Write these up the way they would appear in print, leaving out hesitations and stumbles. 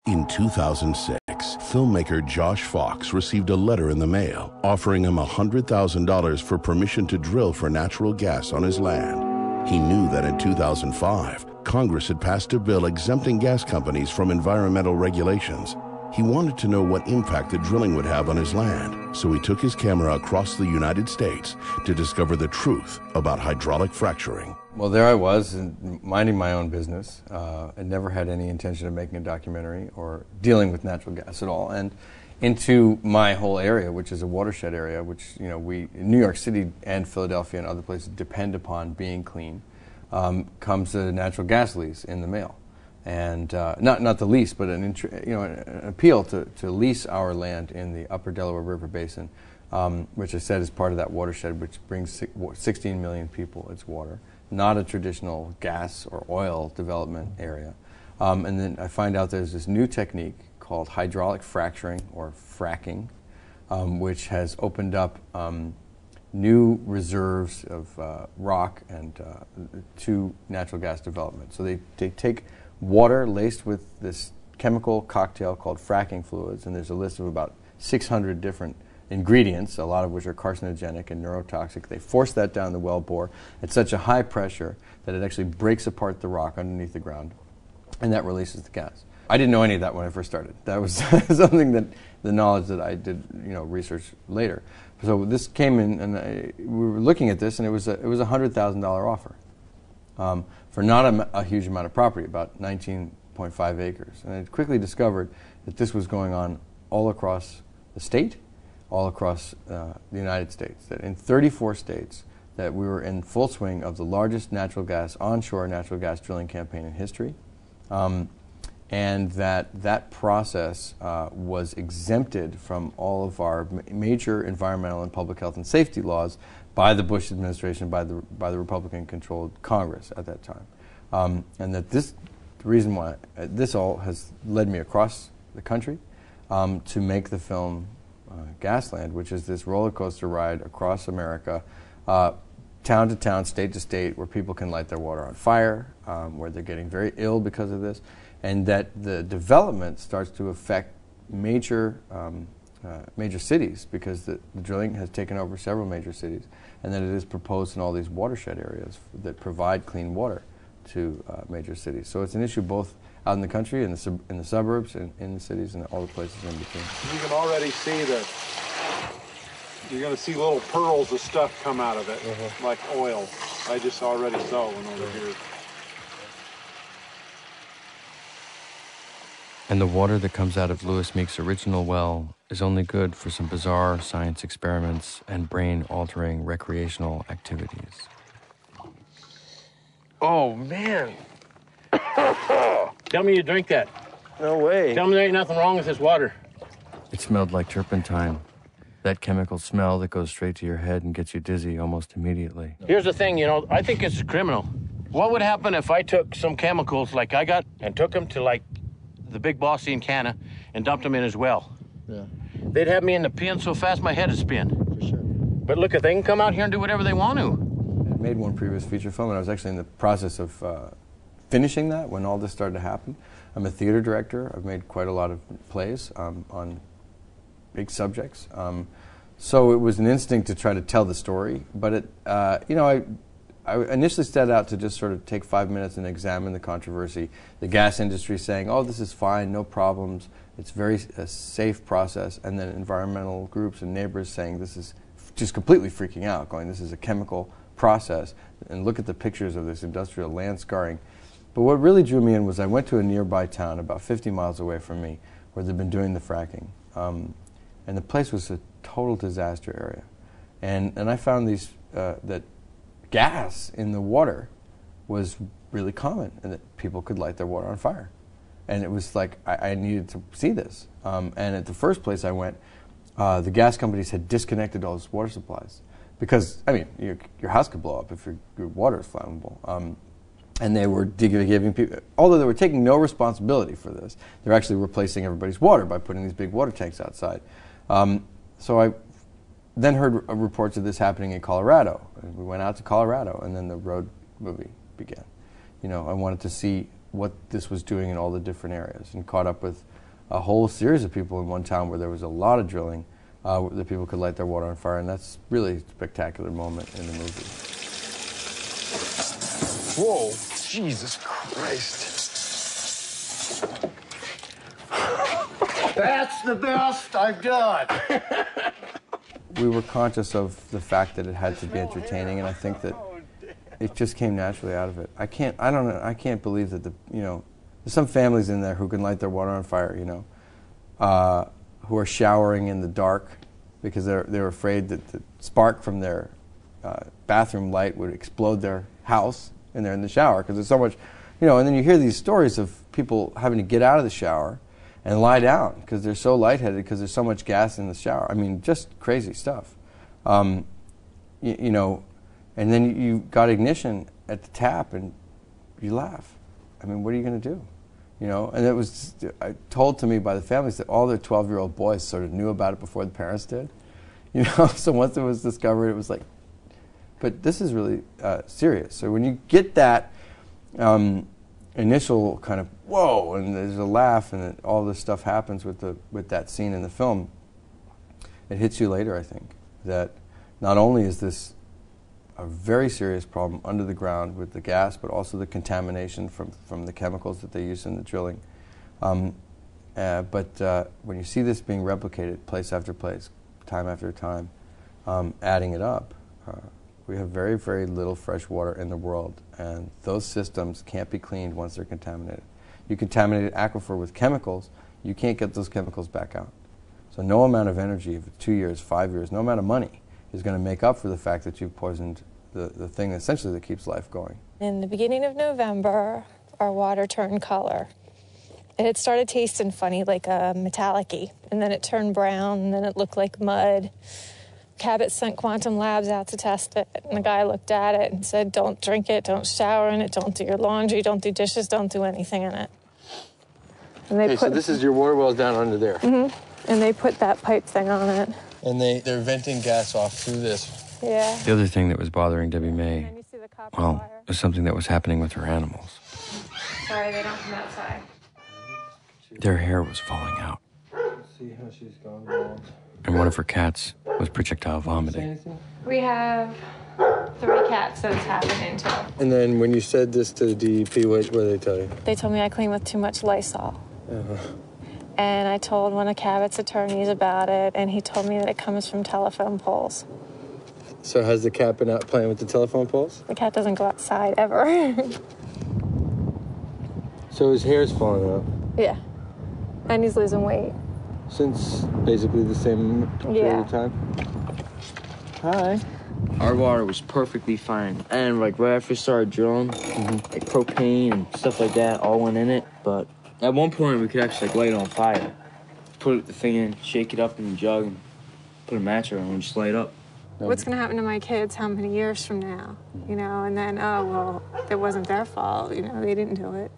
In 2006, filmmaker Josh Fox received a letter in the mail offering him $100,000 for permission to drill for natural gas on his land. He knew that in 2005, Congress had passed a bill exempting gas companies from environmental regulations. He wanted to know what impact the drilling would have on his land, so he took his camera across the United States to discover the truth about hydraulic fracturing. Well, there I was, minding my own business. I never had any intention of making a documentary or dealing with natural gas at all. And into my whole area, which is a watershed area, which we, New York City and Philadelphia and other places depend upon being clean, comes a natural gas lease in the mail. And not the lease, but an appeal to lease our land in the upper Delaware River Basin, which I said is part of that watershed, which brings 16 million people its water. Not a traditional gas or oil development area. And then I find out there's this new technique called hydraulic fracturing or fracking, which has opened up new reserves of rock and to natural gas development. So they take water laced with this chemical cocktail called fracking fluids, and there's a list of about 600 different ingredients, a lot of which are carcinogenic and neurotoxic. They force that down the well bore at such a high pressure that it actually breaks apart the rock underneath the ground, and that releases the gas. I didn't know any of that when I first started. That was something that the knowledge that I did, research later. So this came in, and we were looking at this, and it was a $100,000 offer for not a huge amount of property, about 19.5 acres. And I quickly discovered that this was going on all across the state, all across the United States, that in 34 states that we were in full swing of the largest onshore natural gas drilling campaign in history, and that process was exempted from all of our major environmental and public health and safety laws by the Bush administration, by the Republican-controlled Congress at that time. And that the reason why this all has led me across the country to make the film GasLand, which is this roller coaster ride across America, town to town, state to state, where people can light their water on fire, where they're getting very ill because of this, and that the development starts to affect major cities, because the drilling has taken over several major cities, and that it is proposed in all these watershed areas that provide clean water to major cities. So it's an issue both out in the country, in the suburbs, and in the cities, and all the places in between. You can already see that you're going to see little pearls of stuff come out of it, like oil. I just already saw one over here. And the water that comes out of Lewis Meek's original well is only good for some bizarre science experiments and brain-altering recreational activities. Oh, man. Tell me you drink that. No way. Tell me there ain't nothing wrong with this water. It smelled like turpentine. That chemical smell that goes straight to your head and gets you dizzy almost immediately. Here's the thing, I think it's criminal. What would happen if I took some chemicals like I got and took them to, like, the big bossy in Canada and dumped them in as well? Yeah. They'd have me in the pen so fast my head would spin. For sure. But look, if they can come out here and do whatever they want to. I made one previous feature film, and I was actually in the process of finishing that when all this started to happen. I'm a theater director. I've made quite a lot of plays on big subjects. So it was an instinct to try to tell the story, but I initially set out to just sort of take 5 minutes and examine the controversy. The gas industry saying, oh, this is fine, no problems, it's a safe process, and then environmental groups and neighbors saying this is just completely freaking out, going, this is a chemical process, and look at the pictures of this industrial land scarring. But what really drew me in was I went to a nearby town about 50 miles away from me where they've been doing the fracking. And the place was a total disaster area. And I found that gas in the water was really common, and that people could light their water on fire. And it was like, I needed to see this. And at the first place I went, the gas companies had disconnected all those water supplies. Because, I mean, your house could blow up if your water is flammable. And they were giving people, although they were taking no responsibility for this, they're actually replacing everybody's water by putting these big water tanks outside. So I then heard reports of this happening in Colorado. And we went out to Colorado, and then the road movie began. I wanted to see what this was doing in all the different areas, and caught up with a whole series of people in one town where there was a lot of drilling, that people could light their water on fire, and that's really a spectacular moment in the movie. Whoa, Jesus Christ. That's the best I've done. We were conscious of the fact that it had to be entertaining, and I think that it just came naturally out of it. I can't believe that there's some families in there who can light their water on fire, who are showering in the dark because they're afraid that the spark from their bathroom light would explode their house, and they're in the shower because there's so much, and then you hear these stories of people having to get out of the shower and lie down because they're so lightheaded because there's so much gas in the shower. I mean, just crazy stuff. And then you got ignition at the tap and you laugh. I mean, what are you going to do? And it was told to me by the families that all their 12-year-old boys sort of knew about it before the parents did. So once it was discovered, it was like, but this is really serious. So when you get that initial kind of whoa, and there's a laugh, and all this stuff happens with that scene in the film, it hits you later, I think, that not only is this a very serious problem under the ground with the gas, but also the contamination from the chemicals that they use in the drilling. But when you see this being replicated place after place, time after time, adding it up, we have very, very little fresh water in the world, and those systems can't be cleaned once they're contaminated. You contaminate an aquifer with chemicals, you can't get those chemicals back out. So no amount of energy, 2 years, 5 years, no amount of money is going to make up for the fact that you've poisoned the thing essentially that keeps life going. In the beginning of November, our water turned color. It had started tasting funny, like a metallic-y, and then it turned brown, and then it looked like mud. Cabot sent Quantum Labs out to test it, and the guy looked at it and said, don't drink it, don't shower in it, don't do your laundry, don't do dishes, don't do anything in it. And so this is your water wells down under there. Mm-hmm. And they put that pipe thing on it. And they're venting gas off through this. Yeah. The other thing that was bothering Debbie May, was something that was happening with her animals. Sorry, they don't come outside. Their hair was falling out. See how she's gone bald. And one of her cats was projectile vomiting. We have 3 cats that it's happening to. And then when you said this to the DEP, what did they tell you? They told me I clean with too much Lysol. And I told one of Cabot's attorneys about it, and he told me that it comes from telephone poles. So has the cat been out playing with the telephone poles? The cat doesn't go outside ever. So his hair's falling out? Yeah. And he's losing weight. Since basically the same period of time? Hi. Our water was perfectly fine. And right after we started drilling, like propane and stuff like that all went in it. But at one point we could actually light it on fire. Put the thing in, shake it up in the jug, and put a match around it and just light up. What's going to happen to my kids how many years from now? And then, oh, well, it wasn't their fault. They didn't do it.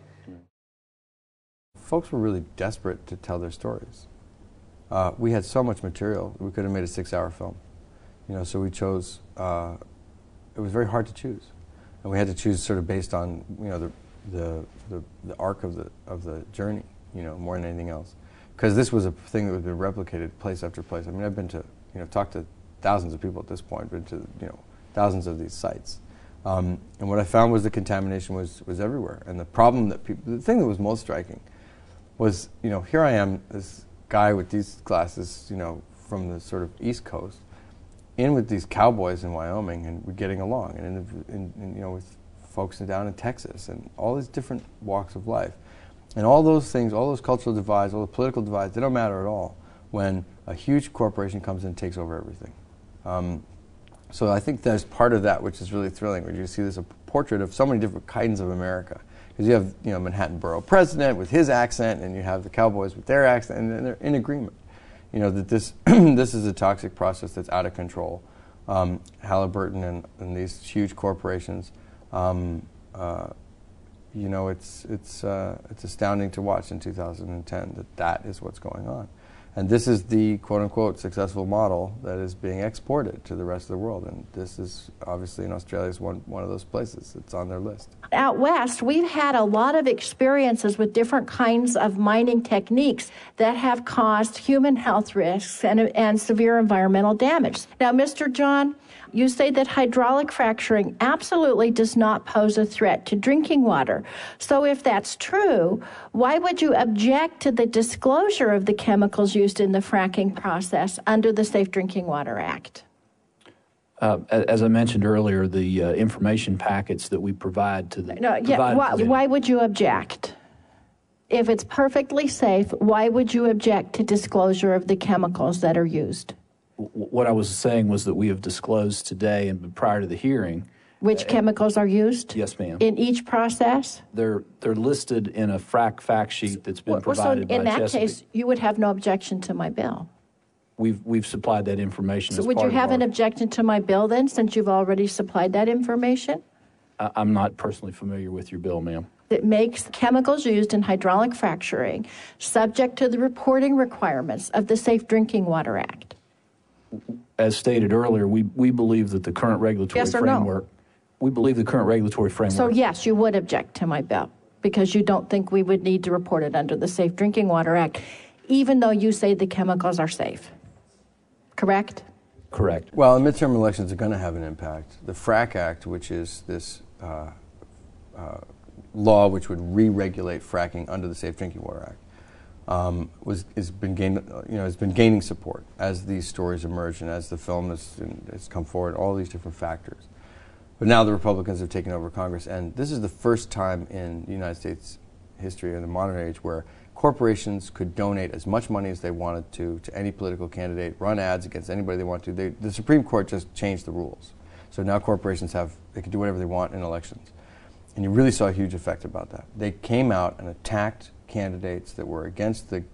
Folks were really desperate to tell their stories. We had so much material, we could have made a 6-hour film. So we chose, it was very hard to choose. And we had to choose sort of based on, the arc of the journey, more than anything else. Because this was a thing that had been replicated place after place. I mean, I've been to, talked to thousands of people at this point, been to, thousands of these sites. And what I found was the contamination was everywhere. And the problem that the thing that was most striking was, here I am, this guy with these glasses, from the sort of East Coast, in with these cowboys in Wyoming, and we're getting along, and with folks down in Texas, and all these different walks of life. And all those things, all those cultural divides, all the political divides, they don't matter at all when a huge corporation comes in and takes over everything. So I think there's part of that which is really thrilling, where you see this a portrait of so many different kinds of America. Because you have, Manhattan Borough President with his accent, and you have the cowboys with their accent, and they're in agreement. That this this is a toxic process that's out of control. Halliburton and these huge corporations, it's astounding to watch in 2010 that is what's going on. And this is the quote-unquote successful model that is being exported to the rest of the world. And this is obviously in Australia is one of those places. It's on their list. Out west, we've had a lot of experiences with different kinds of mining techniques that have caused human health risks and severe environmental damage. Now, Mr. John, you say that hydraulic fracturing absolutely does not pose a threat to drinking water. So if that's true, why would you object to the disclosure of the chemicals used in the fracking process under the Safe Drinking Water Act? As I mentioned earlier, the information packets that we provide to the... Why would you object? If it's perfectly safe, why would you object to disclosure of the chemicals that are used? What I was saying was that we have disclosed today and prior to the hearing... Which chemicals are used? Yes, ma'am. In each process? They're listed in a frac fact sheet that's been provided by Chesapeake. So in that case, you would have no objection to my bill? We've supplied that information. So would you have an objection to my bill then, since you've already supplied that information? I'm not personally familiar with your bill, ma'am. It makes chemicals used in hydraulic fracturing subject to the reporting requirements of the Safe Drinking Water Act. As stated earlier, we believe that the current regulatory framework... No? We believe the current regulatory framework... So yes, you would object to my bill, because you don't think we would need to report it under the Safe Drinking Water Act, even though you say the chemicals are safe. Correct? Correct. Well, midterm elections are going to have an impact. The FRAC Act, which is this law which would re-regulate fracking under the Safe Drinking Water Act, has been gaining support as these stories emerge and as the film has come forward, all these different factors. But now the Republicans have taken over Congress, and this is the first time in the United States history in the modern age where corporations could donate as much money as they wanted to any political candidate, run ads against anybody they want to. The Supreme Court just changed the rules. So now corporations they can do whatever they want in elections. And you really saw a huge effect about that. They came out and attacked candidates that were against that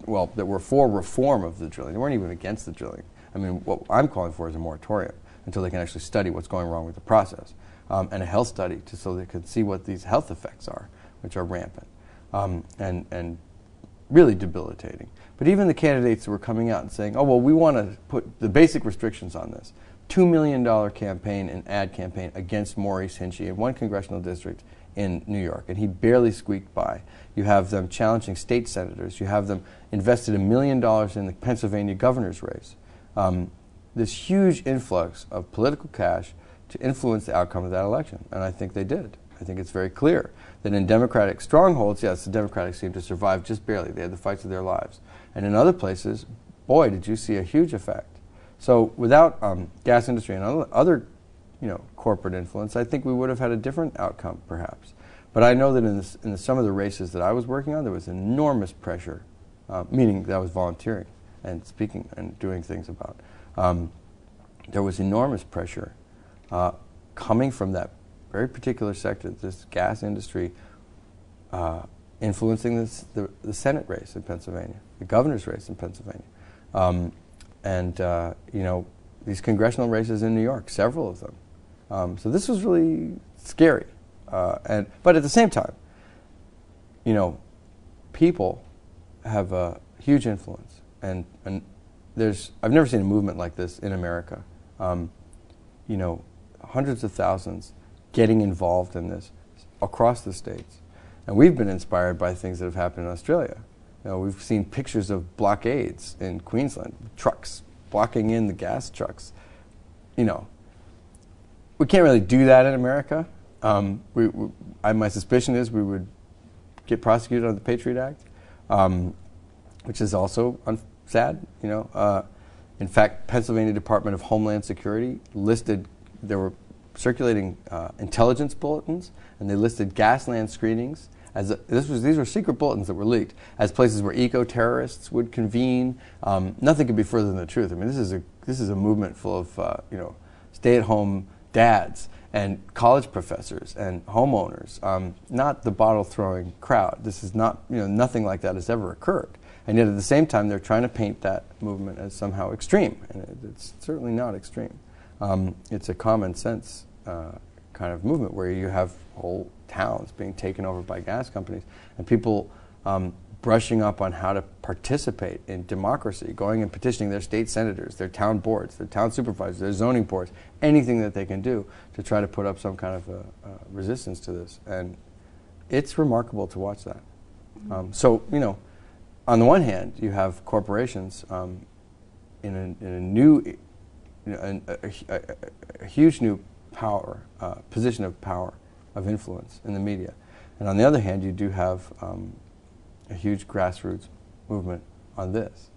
were for reform of the drilling. They weren't even against the drilling. I mean, what I'm calling for is a moratorium until they can actually study what's going wrong with the process, and a health study so they can see what these health effects are, which are rampant and really debilitating. But even the candidates who were coming out and saying, oh, well, we want to put the basic restrictions on this. $2 million campaign and ad campaign against Maurice Hinchey in one congressional district in New York, and he barely squeaked by. You have them challenging state senators. You have them invested $1 million in the Pennsylvania governor's race. This huge influx of political cash to influence the outcome of that election, and I think they did. I think it's very clear that in Democratic strongholds, yes, the Democrats seemed to survive just barely. They had the fights of their lives. And in other places, boy, did you see a huge effect. So without gas industry and other corporate influence, I think we would have had a different outcome, perhaps. But I know that in some of the races that I was working on, there was enormous pressure, meaning that I was volunteering and speaking and doing things about. There was enormous pressure coming from that very particular sector, this gas industry, influencing the Senate race in Pennsylvania, the governor's race in Pennsylvania, these congressional races in New York, several of them. So this was really scary. But at the same time, people have a huge influence, and I've never seen a movement like this in America. Hundreds of thousands getting involved in this across the states. And we've been inspired by things that have happened in Australia. We've seen pictures of blockades in Queensland, trucks blocking in the gas trucks. We can't really do that in America. My suspicion is we would get prosecuted under the Patriot Act, which is also sad. In fact, Pennsylvania Department of Homeland Security there were circulating intelligence bulletins, and they listed GasLand screenings these were secret bulletins that were leaked as places where eco-terrorists would convene. Nothing could be further than the truth. I mean, this is a movement full of stay-at-home dads and college professors and homeowners, not the bottle-throwing crowd. This is not, nothing like that has ever occurred. And yet at the same time, they're trying to paint that movement as somehow extreme, and it's certainly not extreme. It's a common sense kind of movement where you have whole towns being taken over by gas companies, and people brushing up on how to participate in democracy, going and petitioning their state senators, their town boards, their town supervisors, their zoning boards, anything that they can do to try to put up some kind of resistance to this. And it's remarkable to watch that. So, you know, on the one hand, you have corporations in a new, you know, a huge new power, position of power, of influence in the media. And on the other hand, you do have a huge grassroots movement on this.